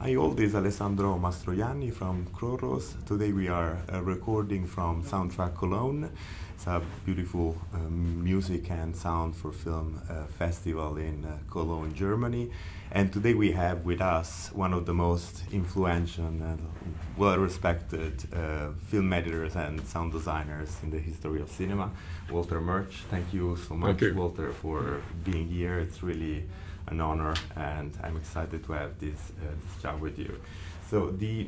Hi all, this is Alessandro Mastroianni from Kroros. Today we are recording from Soundtrack Cologne. It's a beautiful music and sound for film festival in Cologne, Germany. And today we have with us one of the most influential and well-respected film editors and sound designers in the history of cinema, Walter Murch. Thank you so much, Walter, for being here. It's really an honor, and I'm excited to have this chat with you. So the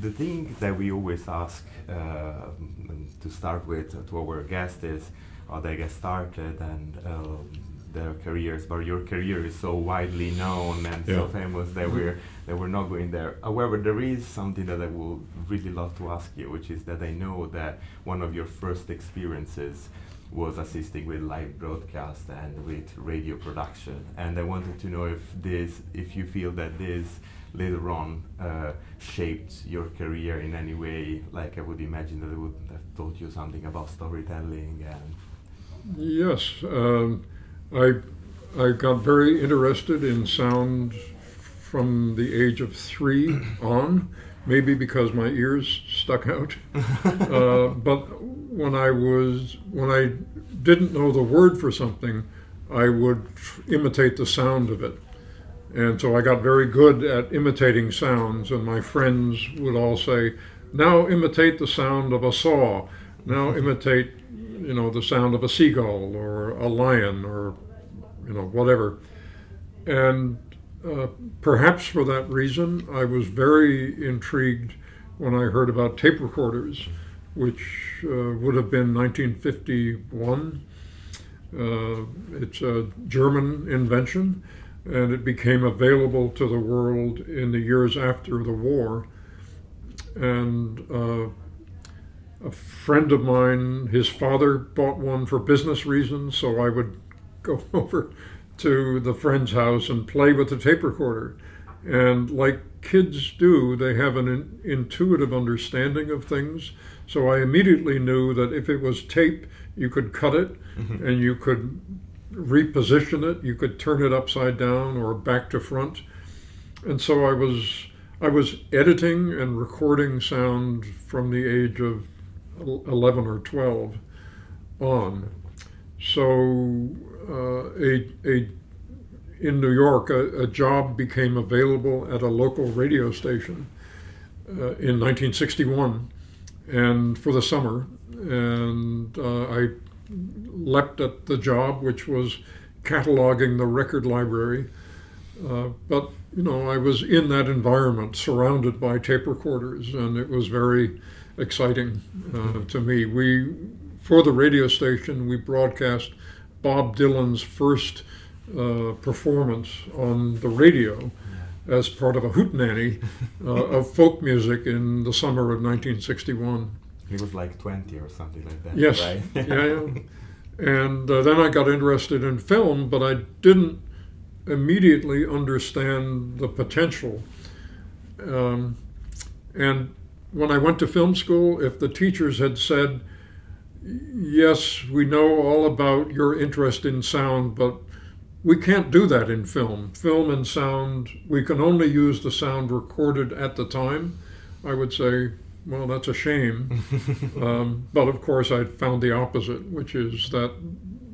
thing that we always ask to start with to our guests is how they get started and their careers. But your career is so widely known and so famous that we're not going there. However, there is something that I would really love to ask you, which is that I know that one of your first experiences was assisting with live broadcast and with radio production, and I wanted to know if you feel that this later on shaped your career in any way. Like I would imagine that it would have taught you something about storytelling. And yes, I got very interested in sound from the age of 3 on, maybe because my ears stuck out. But when I didn't know the word for something, I would imitate the sound of it. And so I got very good at imitating sounds, and my friends would all say, now imitate the sound of a saw, now imitate, the sound of a seagull or a lion or, whatever. And perhaps for that reason, I was very intrigued when I heard about tape recorders, which would have been 1951. It's a German invention, and it became available to the world in the years after the war. And a friend of mine, his father bought one for business reasons, so I would go over to the friend's house and play with the tape recorder. And like kids do, they have an intuitive understanding of things. So I immediately knew that if it was tape, you could cut it and you could reposition it. You could turn it upside down or back to front. And so I was editing and recording sound from the age of 11 or 12 on. So in New York, a job became available at a local radio station in 1961, and for the summer, and I leapt at the job, which was cataloging the record library. But I was in that environment, surrounded by tape recorders, and it was very exciting to me. For the radio station, we broadcast Bob Dylan's first performance on the radio as part of a hootenanny of folk music in the summer of 1961. He was like 20 or something like that, yes. Right? Yeah. And then I got interested in film, but I didn't immediately understand the potential. And when I went to film school, if the teachers had said, yes, we know all about your interest in sound, but we can't do that in film. Film and sound, we can only use the sound recorded at the time. I would say, well, that's a shame. But of course, I found the opposite, which is that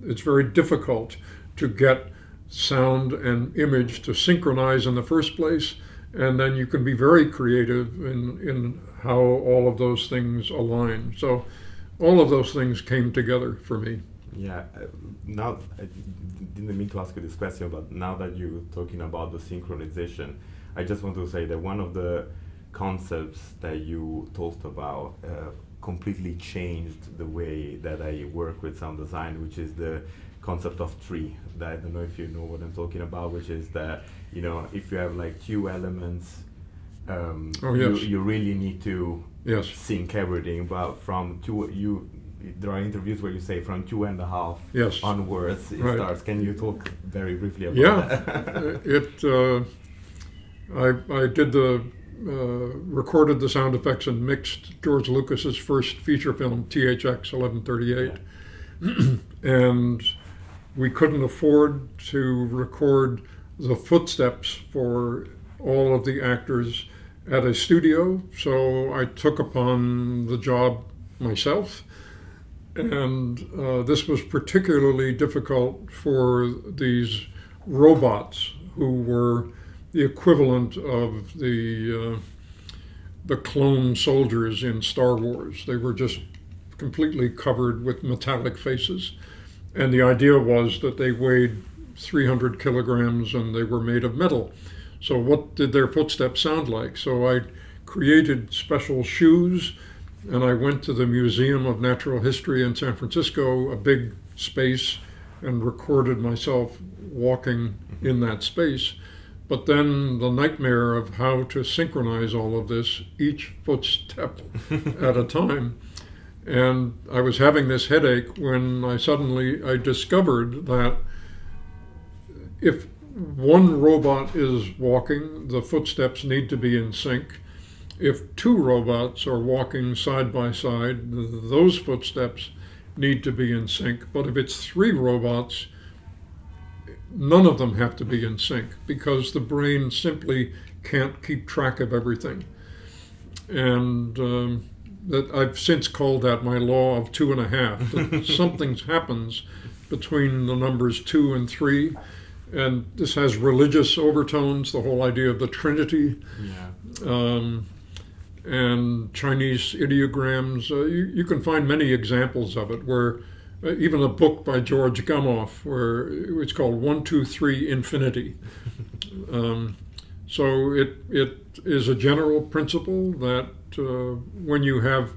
it's very difficult to get sound and image to synchronize in the first place, and then you can be very creative in how all of those things align. So all of those things came together for me. Yeah, now I didn't mean to ask you this question, but now that you're talking about the synchronization, I just want to say that one of the concepts that you talked about completely changed the way that I work with sound design, which is the concept of tree. That I don't know if you know what I'm talking about, which is that if you have like 2 elements, you really need to sync everything. But from 2, there are interviews where you say from 2.5 onwards it starts. Can you talk very briefly about that? I did recorded the sound effects and mixed George Lucas's first feature film, THX 1138, and we couldn't afford to record the footsteps for all of the actors at a studio, so I took upon the job myself. And this was particularly difficult for these robots who were the equivalent of the clone soldiers in Star Wars. They were just completely covered with metallic faces. And the idea was that they weighed 300 kilograms and they were made of metal. So what did their footsteps sound like? So I created special shoes, and I went to the Museum of Natural History in San Francisco, a big space, and recorded myself walking in that space. But then the nightmare of how to synchronize all of this, each footstep at a time. And I was having this headache when I discovered that if one robot is walking, the footsteps need to be in sync. If two robots are walking side by side, those footsteps need to be in sync. But if it's three robots, none of them have to be in sync because the brain simply can't keep track of everything. And that I've since called that my law of 2.5. That something happens between the numbers 2 and 3. And this has religious overtones, the whole idea of the Trinity. Yeah. And Chinese ideograms. You can find many examples of it, where even a book by George Gamow, where it's called 1, 2, 3 Infinity. So it is a general principle that when you have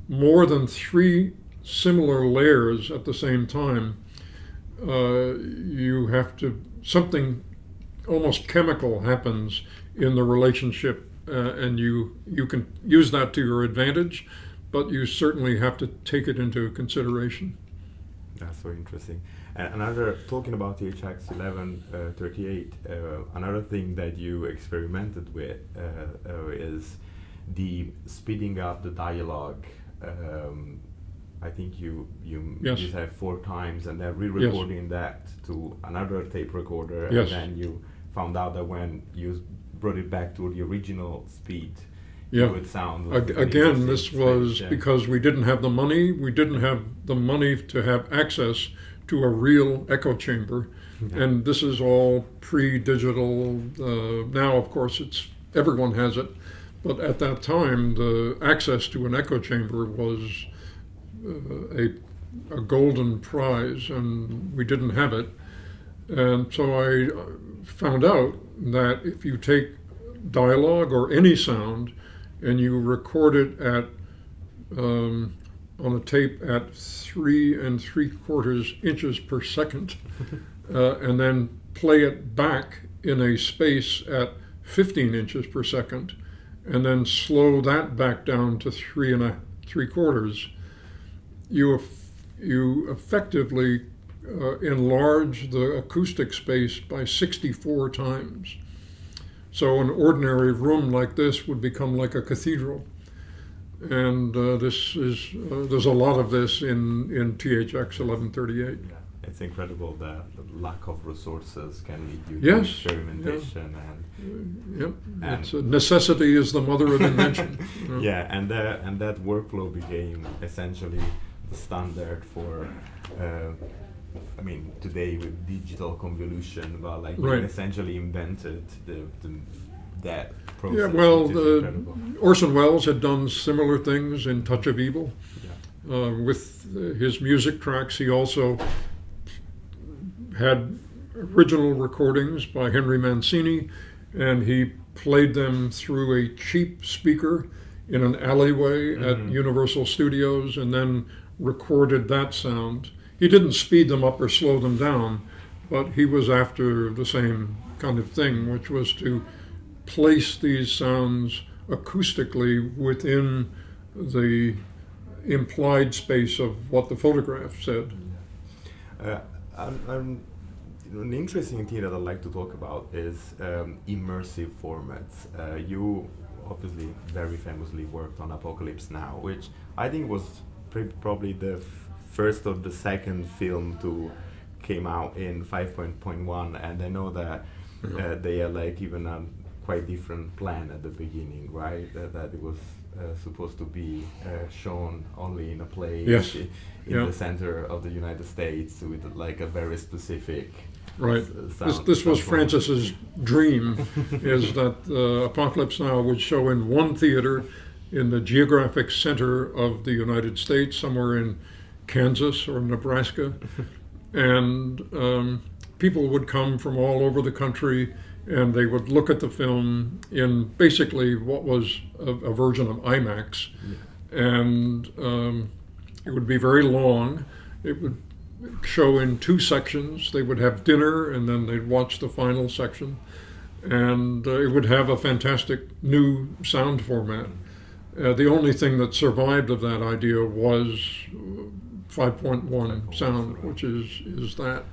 more than 3 similar layers at the same time, you have to, something almost chemical happens in the relationship. And you can use that to your advantage, but you certainly have to take it into consideration. That's so interesting. And talking about the HX1138, another thing that you experimented with is the speeding up the dialogue. I think you Yes. did that 4 times, and then re-recording that to another tape recorder, Yes. and then you found out that when you brought it back to the original speed, Yeah. it would sound like Again, this was because we didn't have the money. We didn't have the money to have access to a real echo chamber. Yeah. And this is all pre-digital. Now, of course, everyone has it. But at that time, the access to an echo chamber was a golden prize, and we didn't have it. And so I found out that if you take dialogue or any sound and you record it at on a tape at 3 3/4 inches per second, and then play it back in a space at 15 inches per second, and then slow that back down to 3 3/4, you effectively enlarge the acoustic space by 64 times. So an ordinary room like this would become like a cathedral. And there's a lot of this in THX 1138. Yeah. It's incredible that the lack of resources can lead you to Yes. experimentation. Yeah. And It's necessity is the mother of invention. yeah, and that workflow became essentially the standard for I mean, today with digital convolution, well, like Right. you essentially invented that process. Yeah, well, which is incredible. Orson Welles had done similar things in Touch of Evil. Yeah. With his music tracks, he also had original recordings by Henry Mancini, and he played them through a cheap speaker in an alleyway at Universal Studios, and then recorded that sound. He didn't speed them up or slow them down, but he was after the same kind of thing, which was to place these sounds acoustically within the implied space of what the photograph said. An interesting thing that I'd like to talk about is immersive formats. You obviously very famously worked on Apocalypse Now, which I think was probably the first or the second film to came out in 5.1, and I know that they are like even quite different plan at the beginning, right? That it was supposed to be shown only in a place Yes. in the center of the United States with like a very specific Right. sound. This was Francis's dream, is that Apocalypse Now would show in one theater in the geographic center of the United States, somewhere in Kansas or Nebraska, and people would come from all over the country, and they would look at the film in basically what was a version of IMAX, and it would be very long. It would show in two sections. They would have dinner, and then they'd watch the final section, and it would have a fantastic new sound format. The only thing that survived of that idea was 5.1 sound, which is that.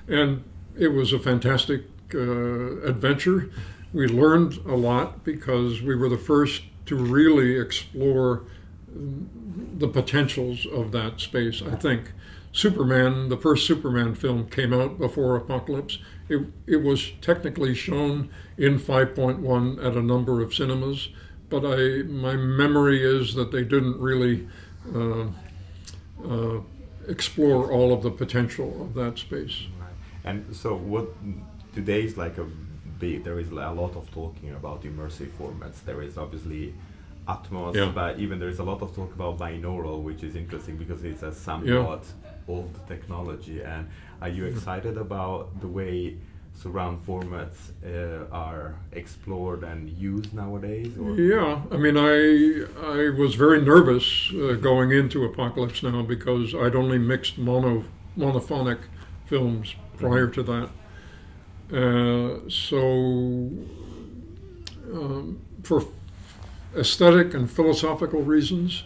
And it was a fantastic adventure. We learned a lot because we were the first to really explore the potentials of that space, I think. Superman, the first Superman film, came out before Apocalypse. It was technically shown in 5.1 at a number of cinemas, but my memory is that they didn't really explore all of the potential of that space. Right. And so what today is like there is a lot of talking about immersive formats. There is obviously Atmos, but even there is a lot of talk about binaural, which is interesting because it's a somewhat old technology. And are you excited about the way surround formats are explored and used nowadays? Or? Yeah, I mean, I was very nervous going into Apocalypse Now because I'd only mixed monophonic films prior to that. So for aesthetic and philosophical reasons,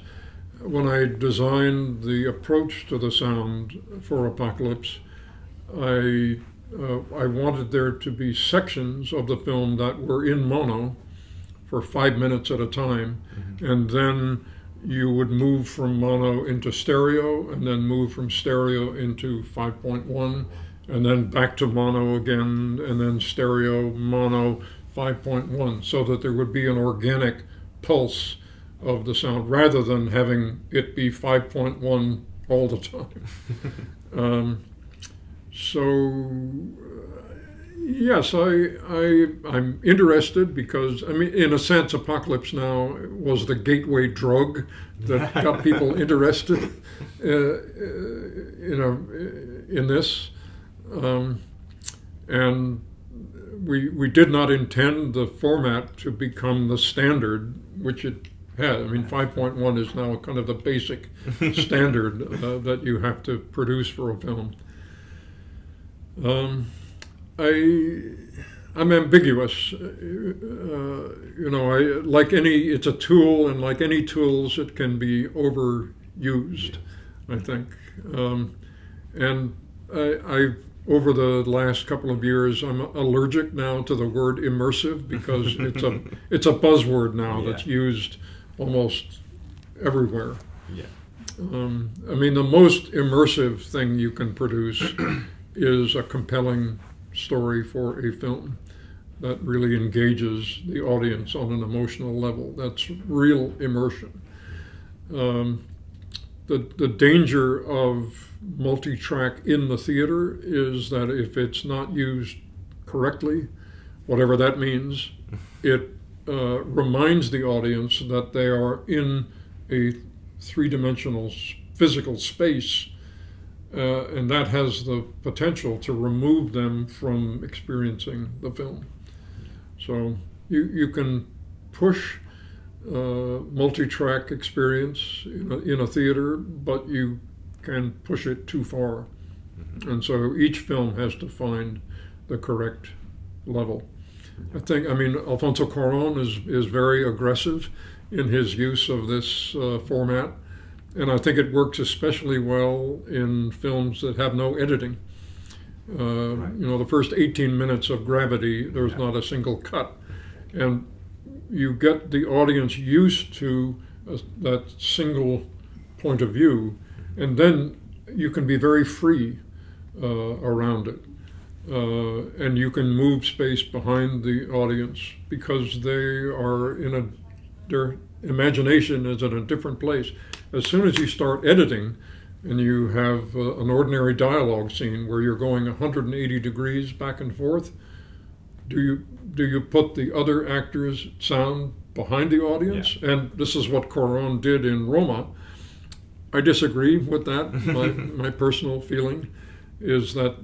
when I designed the approach to the sound for Apocalypse, I wanted there to be sections of the film that were in mono for 5 minutes at a time, and then you would move from mono into stereo, and then move from stereo into 5.1, and then back to mono again, and then stereo, mono, 5.1, so that there would be an organic pulse of the sound rather than having it be 5.1 all the time. Yes, I'm interested because, I mean, in a sense, Apocalypse Now was the gateway drug that got people interested, in this. And we did not intend the format to become the standard, which it had. I mean, 5.1 is now kind of the basic standard that you have to produce for a film. I'm ambiguous. It's a tool, and like any tools, it can be overused, I think. And I over the last couple of years, I'm allergic now to the word immersive because it's a buzzword now that's used almost everywhere. Yeah. I mean, the most immersive thing you can produce is a compelling story for a film that really engages the audience on an emotional level. That's real immersion. The danger of multi-track in the theater is that if it's not used correctly, whatever that means, it reminds the audience that they are in a three-dimensional physical space, and that has the potential to remove them from experiencing the film. So you can push multi-track experience in a theater, but you can push it too far. And so each film has to find the correct level. I mean, Alfonso Cuarón is very aggressive in his use of this format, and I think it works especially well in films that have no editing. The first 18 minutes of Gravity, there's not a single cut. And you get the audience used to that single point of view, and then you can be very free around it. and you can move space behind the audience because their imagination is in a different place. As soon as you start editing and you have an ordinary dialogue scene where you're going 180 degrees back and forth, do you put the other actors' sound behind the audience? Yeah. And this is what Cuarón did in Roma. I disagree with that. My personal feeling is that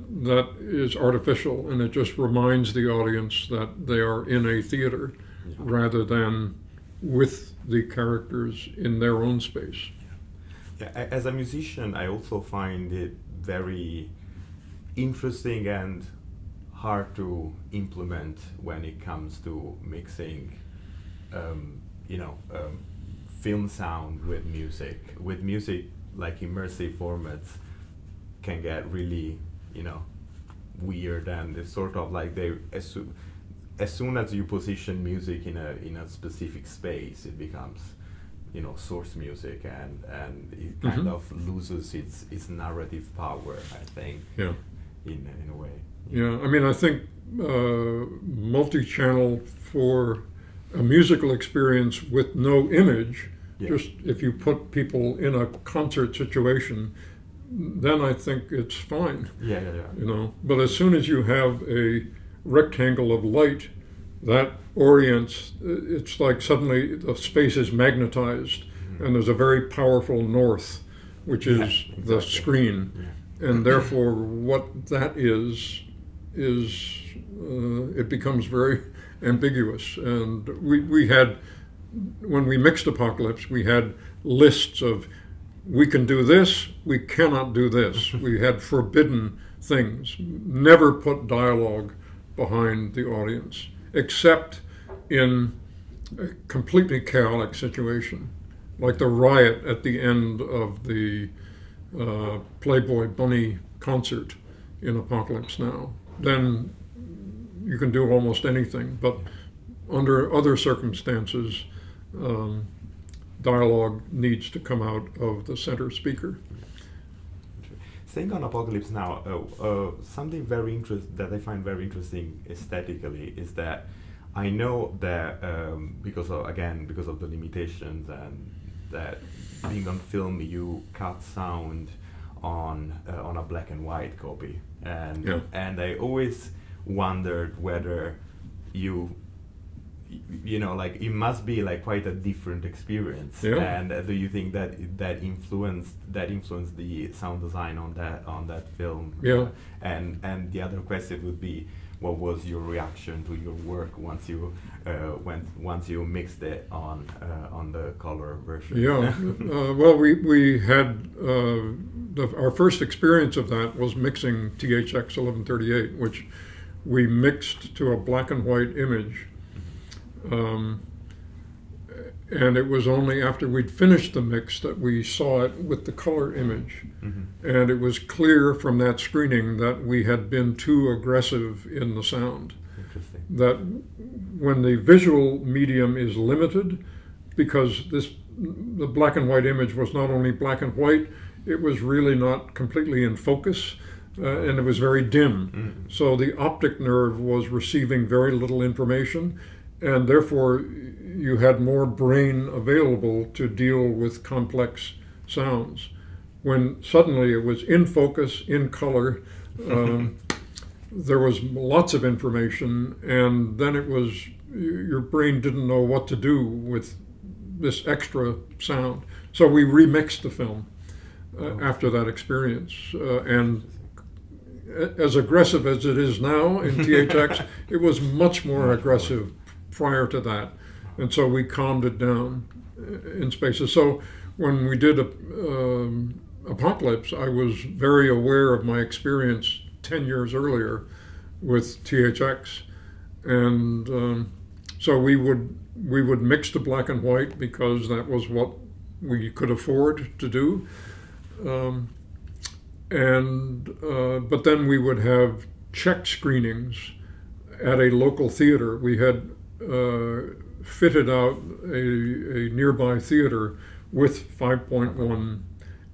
is artificial, and it just reminds the audience that they are in a theater rather than with the characters in their own space. Yeah, as a musician, I also find it very interesting and hard to implement when it comes to mixing, film sound with music. With music, like immersive formats, can get really, weird, and it's sort of like as soon as you position music in a specific space, it becomes, source music, and it kind of loses its narrative power, I think. Yeah. In a way. Yeah, I mean, I think multi-channel for a musical experience with no image, just if you put people in a concert situation, then I think it's fine. Yeah. But as soon as you have a rectangle of light, that orients, it's like suddenly the space is magnetized, and there's a very powerful north, which is the screen. Yeah. And therefore, what that is it becomes very ambiguous. And we had, when we mixed Apocalypse, we had lists of, we can do this, we cannot do this. We had forbidden things. Never put dialogue behind the audience, except in a completely chaotic situation, like the riot at the end of the Playboy Bunny concert in Apocalypse Now. Then you can do almost anything, but under other circumstances, dialogue needs to come out of the center speaker. Staying on Apocalypse Now, something that I find very interesting aesthetically is that I know that because of the limitations, and that being on film, you cut sound on a black and white copy, and I always wondered whether like it must be like quite a different experience. And do you think that influenced the sound design on that film? And the other question would be, what was your reaction to your work once you mixed it on the color version? Well, we had our first experience of that was mixing THX 1138, which we mixed to a black and white image. And it was only after we'd finished the mix that we saw it with the color image. And it was clear from that screening that we had been too aggressive in the sound. Interesting. That when the visual medium is limited, because the black and white image was not only black and white, it was really not completely in focus, and it was very dim. So the optic nerve was receiving very little information, and therefore you had more brain available to deal with complex sounds. When suddenly it was in focus, in color, there was lots of information, and then it was, your brain didn't know what to do with this extra sound. So we remixed the film after that experience, and as aggressive as it is now in THX, it was much more aggressive prior to that, and so we calmed it down in spaces. So when we did Apocalypse, I was very aware of my experience 10 years earlier with THX, and so we would mix the black and white because that was what we could afford to do, but then we would have check screenings at a local theater. We had fitted out a nearby theater with 5.1,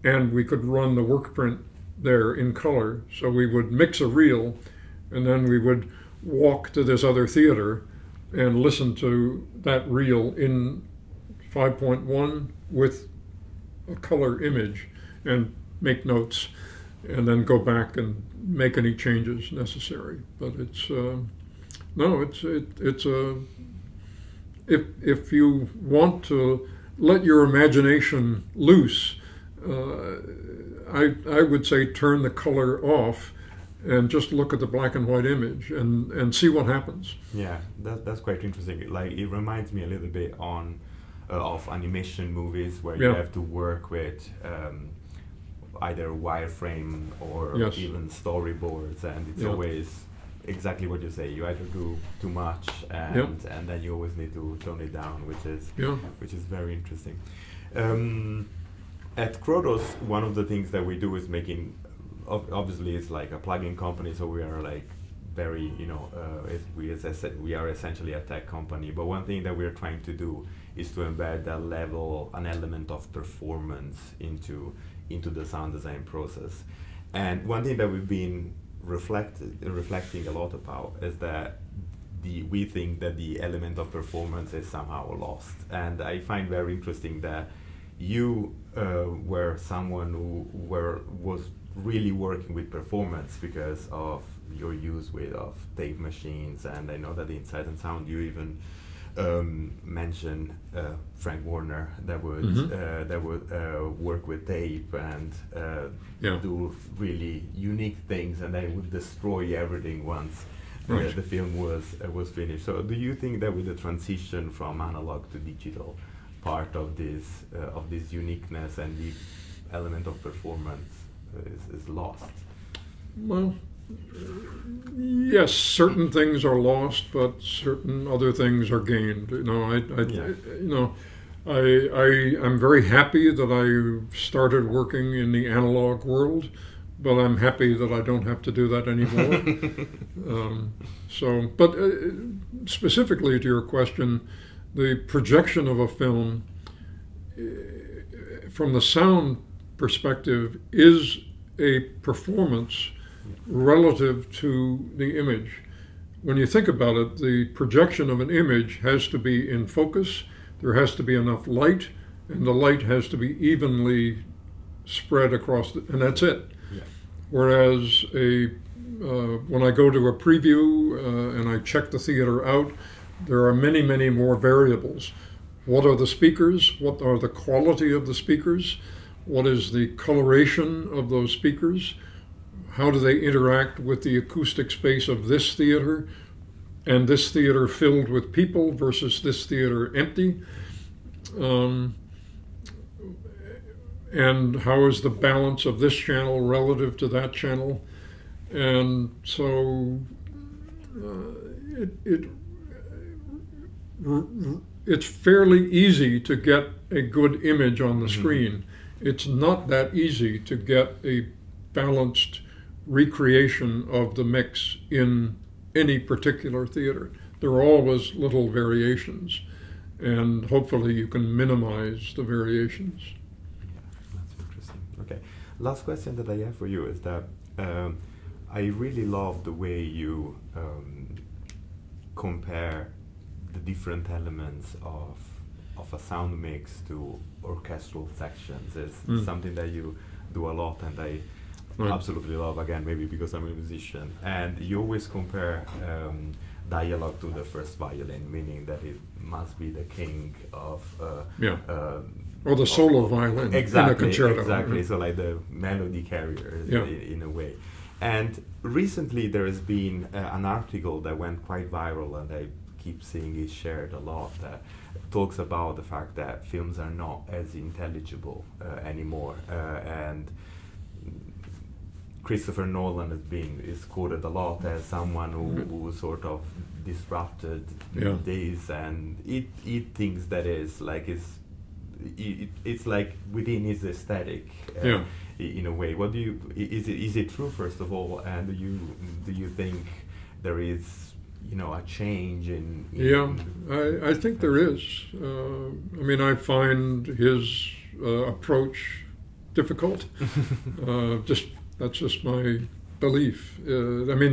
and we could run the work print there in color. So we would mix a reel, and then we would walk to this other theater and listen to that reel in 5.1 with a color image and make notes, and then go back and make any changes necessary. But it's if you want to let your imagination loose, I would say turn the color off and just look at the black and white image and see what happens. Yeah, that's quite interesting. Like, it reminds me a little bit of animation movies where you have to work with either wireframe or even storyboards, and it's always exactly what you say. You either do too much and then you always need to tone it down, which is very interesting. At Krodos, one of the things that we do is making, obviously it's like a plugin company, so we are like very, we are essentially a tech company, but one thing that we're trying to do is to embed an element of performance into the sound design process. And one thing that we've been reflecting a lot about is that we think that the element of performance is somehow lost. And I find very interesting that you were someone who was really working with performance because of your use of tape machines, and I know that in Sight and Sound you even mentioned Frank Warner that would work with tape and do really unique things, and they would destroy everything once the film was finished. So do you think that with the transition from analog to digital, part of this uniqueness and the element of performance is lost? Well, yes, certain things are lost, but certain other things are gained. I'm very happy that I started working in the analog world, but I'm happy that I don't have to do that anymore. But specifically to your question, the projection of a film from the sound perspective is a performance relative to the image. When you think about it, the projection of an image has to be in focus, there has to be enough light, and the light has to be evenly spread across, and that's it. Yeah. Whereas when I go to a preview and I check the theater out, there are many, many more variables. What are the speakers? What are the quality of the speakers? What is the coloration of those speakers? How do they interact with the acoustic space of this theater and this theater filled with people versus this theater empty? And how is the balance of this channel relative to that channel? And so it's fairly easy to get a good image on the screen. It's not that easy to get a balanced recreation of the mix in any particular theater. There are always little variations, and hopefully you can minimize the variations. Yeah, that's interesting. Okay, last question that I have for you is that I really love the way you compare the different elements of a sound mix to orchestral sections. It's something that you do a lot, and I absolutely love, again, maybe because I'm a musician. And you always compare dialogue to the first violin, meaning that it must be the king of or the solo violin in a concerto. Exactly. So like the melody carrier in a way. And recently there has been an article that went quite viral, and I keep seeing it shared a lot, that talks about the fact that films are not as intelligible anymore, and Christopher Nolan is quoted a lot as someone who sort of disrupted this, and it thinks that is like it's like within his aesthetic in a way. What do you is it true, first of all, and do you think there is a change in I think there is. I mean, I find his approach difficult. That's just my belief. I mean,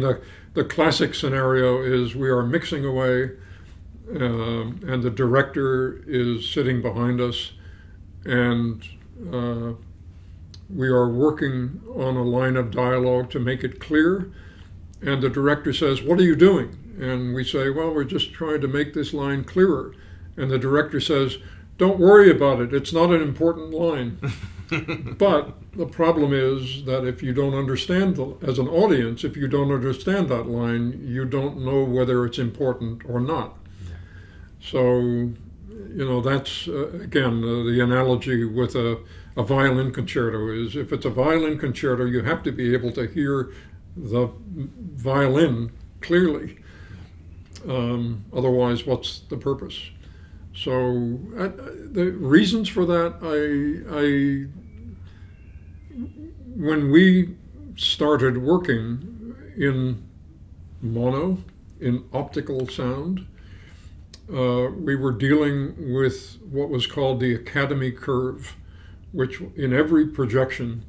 the classic scenario is we are mixing away, and the director is sitting behind us, and we are working on a line of dialogue to make it clear, and the director says, "What are you doing?" And we say, "Well, we're just trying to make this line clearer." And the director says, "Don't worry about it, it's not an important line." But the problem is that if you don't understand, as an audience, if you don't understand that line, you don't know whether it's important or not. Yeah. So, that's, again, the analogy with a violin concerto is, if it's a violin concerto, you have to be able to hear the violin clearly. Otherwise, what's the purpose? So the reasons for that, when we started working in mono, in optical sound, we were dealing with what was called the Academy curve, which in every projection,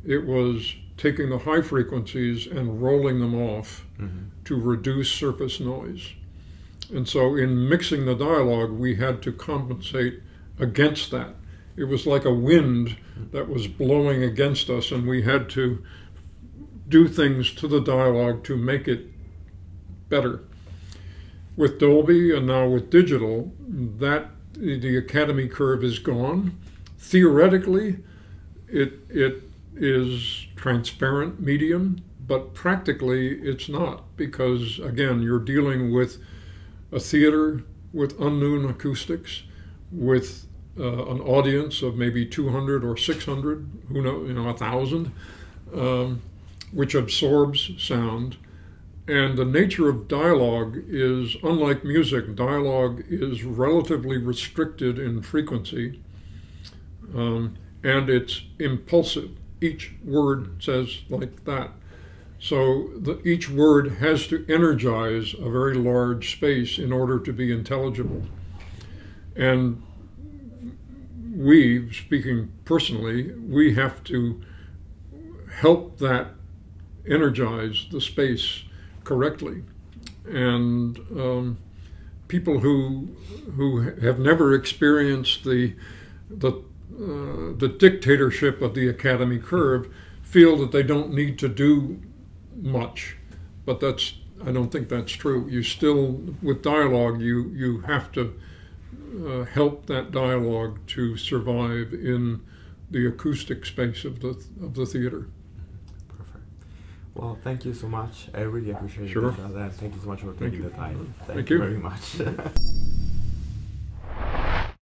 it was taking the high frequencies and rolling them off to reduce surface noise. And so in mixing the dialogue, we had to compensate against that. It was like a wind that was blowing against us, and we had to do things to the dialogue to make it better. With Dolby and now with digital, the Academy curve is gone. Theoretically, it is transparent medium, but practically it's not, because again, you're dealing with a theater with unknown acoustics, with an audience of maybe 200 or 600, who knows, 1,000, which absorbs sound. And the nature of dialogue is, unlike music, dialogue is relatively restricted in frequency, and it's impulsive. Each word says like that. So each word has to energize a very large space in order to be intelligible. And we, speaking personally, we have to help that energize the space correctly. And people who have never experienced the dictatorship of the Academy curve feel that they don't need to do much, but I don't think that's true. You still, with dialogue, you have to help that dialogue to survive in the acoustic space of the theater. Perfect. Well, thank you so much. I really appreciate it. Sure. Thank you so much for taking the time. Thank you very much.